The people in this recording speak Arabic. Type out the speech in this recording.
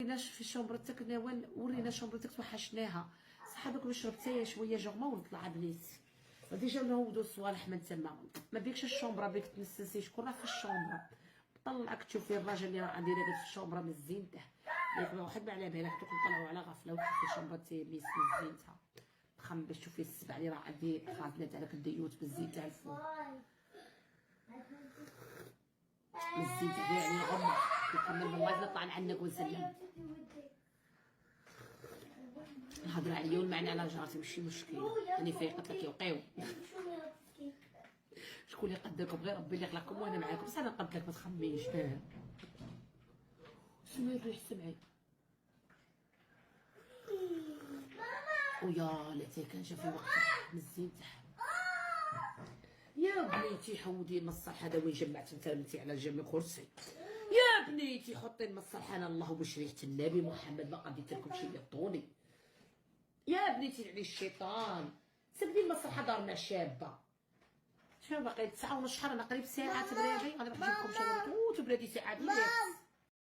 وريناش في شومبرتك نوال، ورينا شومبرتك توحشناها. صحابك باش شربت حتى شويه جوغما ونطلع بنيت ديجا نهودو الصوالح من تما. ما بيكش الشومبره بيك تنسسي شكون راه في الشومبره. طلعك تشوفي الراجل اللي راه عندي راه في الشومبره من زينته ياك واحد ما على بالك دوك نطلعوا على غفله وتشوفي شومبره ميس من زينتها تخم باش تشوفي السبع اللي راه عندي خاطنا تاع داك الديوت بالزيت تاع الفول من الزيت تاع يعني غمر كنكمل من اللايف نطلع نعنق ونسلم نهضر عليا والمعنى على جارتي ماشي مشكل. راني فايقه لك يوقيو شكون اللي قدكم غير ربي اللي خلقكم وانا معاكم. بصح انا نقد لك ما تخميش. سمعي الريح سمعي ويا لا كان جا في وقت مزين تاع يا بنيتي. حودي المصالح هذا وين جمعت انت على جنب كرسي يا بنيتي. حطي المصالح انا الله بشريحه النبي محمد ما قديت لكم شي يطوني يا بنيتي على الشيطان. سبدي المصالح دارنا شابه شنو باقي 9 ونص شهر. انا قريب ساعه تبريدي غادي نروح نجيب لكم شويه تبريدي ساعه ديال